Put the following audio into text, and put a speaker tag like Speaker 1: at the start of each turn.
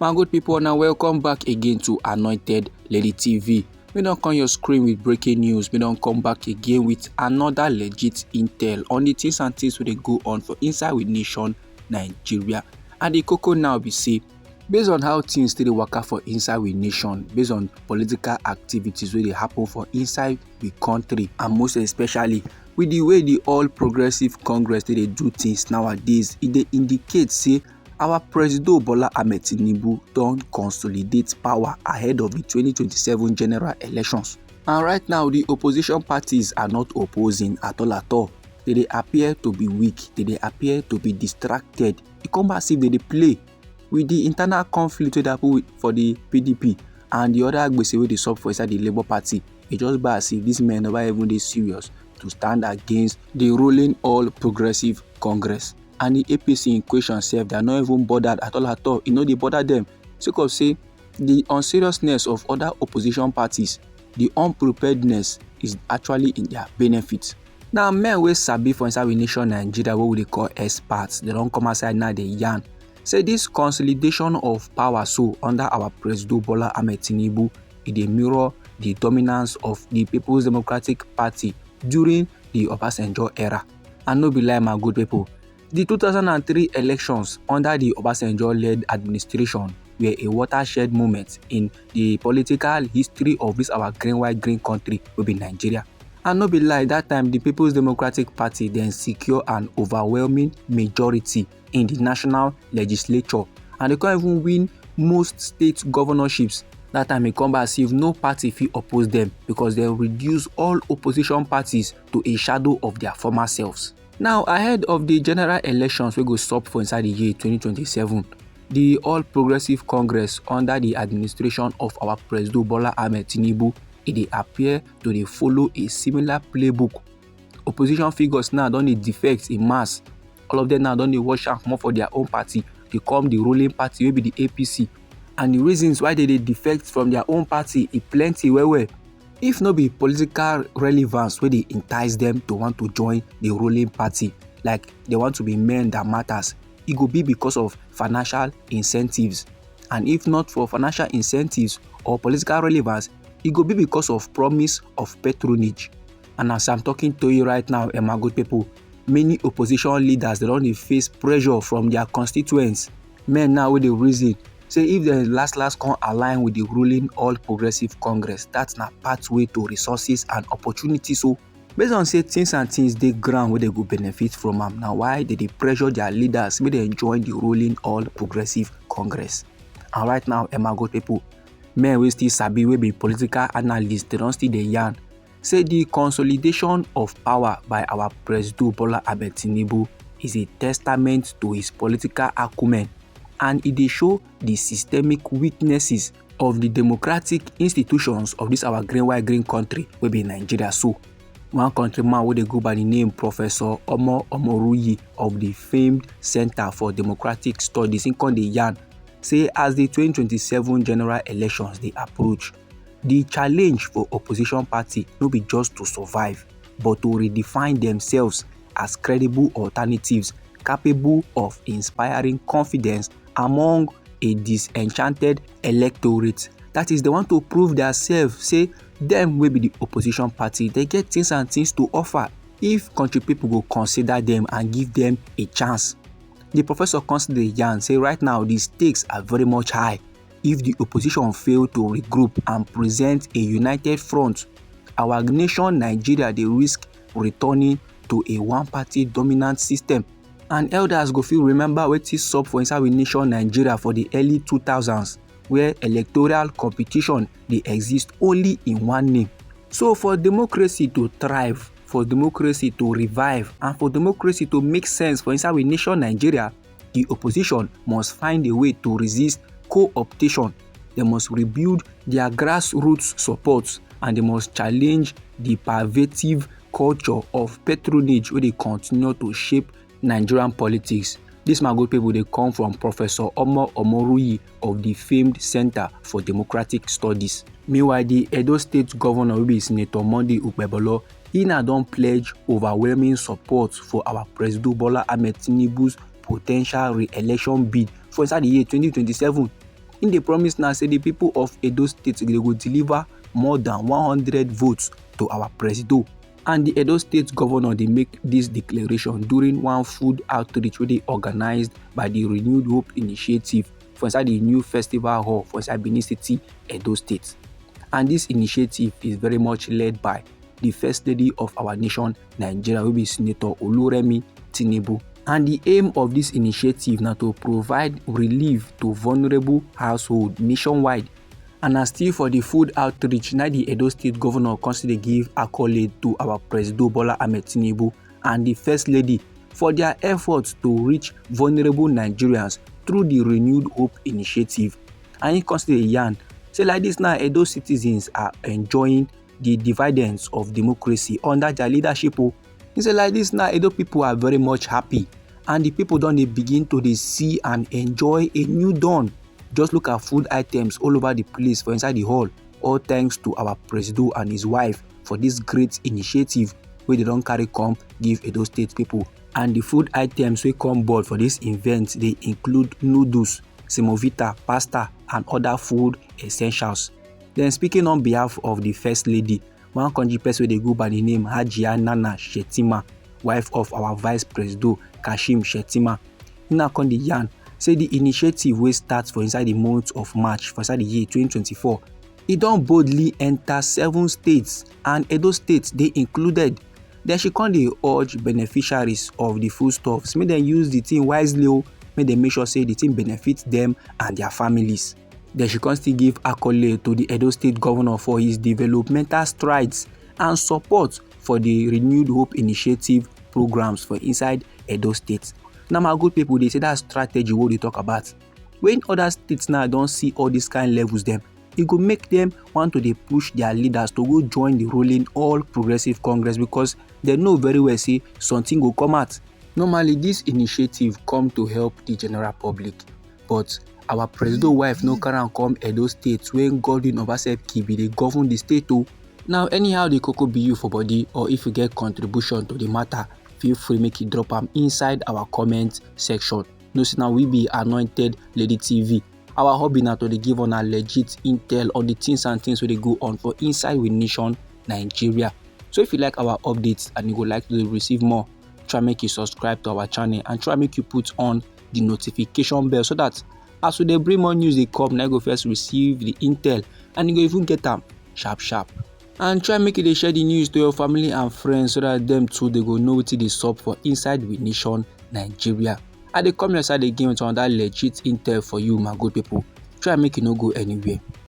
Speaker 1: My good people, now welcome back again to Anointed Lady TV. We don't come your screen with breaking news. We don't come back again with another legit intel on the things and things they go on for inside with nation Nigeria. And the cocoa now be say, based on how things still work for inside with nation, based on political activities where they happen for inside the country, and most especially with the way the All Progressive Congress they do things nowadays, it indicates say our President Bola Ahmed Tinubu don consolidate power ahead of the 2027 general elections. And right now, the opposition parties are not opposing at all. They appear to be weak. They appear to be distracted. It comes as if they play with the internal conflict that happen for the PDP and the other agbese wey dey sub for inside the Labour Party. It just be as if these men never even dey serious to stand against the ruling All Progressive Congress. And the APC in question self, they are not even bothered at all. You know, they bother them. Because say the unseriousness of other opposition parties, the unpreparedness is actually in their benefit. Now, men wey sabi for inside we nation Nigeria, what we call experts, they don't come outside now they yarn. Say this consolidation of power so under our President Bola Ahmed Tinubu, it mirror the dominance of the People's Democratic Party during the Obasanjo era. And no be lie, my good people. The 2003 elections under the Obasanjo-led administration were a watershed moment in the political history of this our green country, will be Nigeria. And no be lie, that time the People's Democratic Party then secure an overwhelming majority in the national legislature, and they can't even win most state governorships. That time it come back as if no party fit oppose them because they reduce all opposition parties to a shadow of their former selves. Now, ahead of the general elections we go stop for inside the year 2027, the All Progressive Congress under the administration of our President Bola Ahmed Tinubu, it appear to dey follow a similar playbook. Opposition figures now don dey defect in mass. All of them now don dey watch out more for their own party. They come the ruling party, wey be the APC. And the reasons why they defect from their own party is plenty well. If not be political relevance where they entice them to want to join the ruling party, like they want to be men that matters, it could be because of financial incentives. And if not for financial incentives or political relevance, it could be because of promise of patronage. And as I'm talking to you right now, my good people, many opposition leaders, they don't face pressure from their constituents. Men now with the reason, say if the last can align with the ruling All Progressive Congress, that's not pathway to resources and opportunities. So based on say things and things they ground where they go benefit from them. Now why they pressure their leaders when they join the ruling All Progressive Congress? And right now, my good people, men will still sabi will be political analysts, they don't still the yarn. Say the consolidation of power by our President Bola Ahmed Tinubu is a testament to his political acumen, and it show the systemic weaknesses of the democratic institutions of this our green country, will be Nigeria. So one countryman where they go by the name Professor Omoruyi of the famed Center for Democratic Studies in Conde Yan, say as the 2027 general elections they approach, the challenge for opposition party no be just to survive, but to redefine themselves as credible alternatives capable of inspiring confidence among a disenchanted electorate. That is, they want to prove themselves, say them will be the opposition party, they get things and things to offer if country people will consider them and give them a chance. The professor consider Yan say right now the stakes are very much high. If the opposition fail to regroup and present a united front, our nation Nigeria they risk returning to a one-party dominant system. And elders go feel remember wetin sup for inside we nation Nigeria for the early 2000s, where electoral competition they exist only in one name. So for democracy to thrive, for democracy to revive, and for democracy to make sense for inside we nation Nigeria, the opposition must find a way to resist co-optation. They must rebuild their grassroots support, and they must challenge the pervasive culture of patronage where they continue to shape Nigerian politics. This my good people, they come from Professor Omoruyi of the famed Center for Democratic Studies. Meanwhile, the Edo State Governor will be Senator Monday Ukpebolo. He now don't pledge overwhelming support for our President Bola Ahmed Tinubu's potential re-election bid for inside the year 2027. In dey promise now say the people of Edo State they go deliver more than 100 votes to our presido. And the Edo State governor dey make this declaration during one food outreach wey dey organized by the Renewed Hope Initiative for inside the new festival hall for inside Benin City, Edo State. And this initiative is very much led by the First Lady of our nation, Nigeria, wey be Senator Oluremi Tinubu. And the aim of this initiative na to provide relief to vulnerable households nationwide. And as still for the food outreach, na the Edo State governor constantly give accolade to our President Bola Ahmed Tinubu and the First Lady for their efforts to reach vulnerable Nigerians through the Renewed Hope Initiative. And he constantly yarn say like this now, Edo citizens are enjoying the dividends of democracy under their leadership. He say like this now, Edo people are very much happy, and the people don dey begin to dey see and enjoy a new dawn. Just look at food items all over the place for inside the hall, all thanks to our president and his wife for this great initiative wey they don carry come give Edo State people. And the food items wey come board for this event they include noodles, semovita, pasta and other food essentials. Then speaking on behalf of the First Lady, one country person wey dey go by the name Hajia Nana Shettima, wife of our Vice President Kashim Shettima, na come dey yarn say the initiative wey start for inside the month of March for inside the year 2024, e don boldly enter 7 states and Edo State dey included. Then she come dey urge beneficiaries of the foodstuffs make dem use the thing wisely, make dem make sure say the thing benefits them and their families. Then she come still give accolade to the Edo State governor for his developmental strides and support for the Renewed Hope Initiative programs for inside Edo State. Now my good people, they say that strategy what they talk about. When other states now don't see all these kind levels them, it go make them want to dey push their leaders to go join the ruling All Progressive Congress, because they know very well say something go come out. Normally this initiative come to help the general public, but our president wife no carry am come Edo State when Godwin Obaseki be dey govern the state. Now anyhow the cocoa be you for body, or if you get contribution to the matter, feel free make you drop am inside our comment section. No say now we be Anointed Lady TV. Our hobby now to dey give on a legit intel on the things and things where they go on for inside we nation Nigeria. So if you like our updates and you would like to receive more, try make you subscribe to our channel and try make you put on the notification bell, so that as we dey bring more news they come, now you go first receive the intel and you go even get them sharp. And try make it dey share the news to your family and friends, so that them too they go know wetin dey sup for inside we nation Nigeria. And they come your side again with another legit intel for you, my good people. Try make it no go anywhere.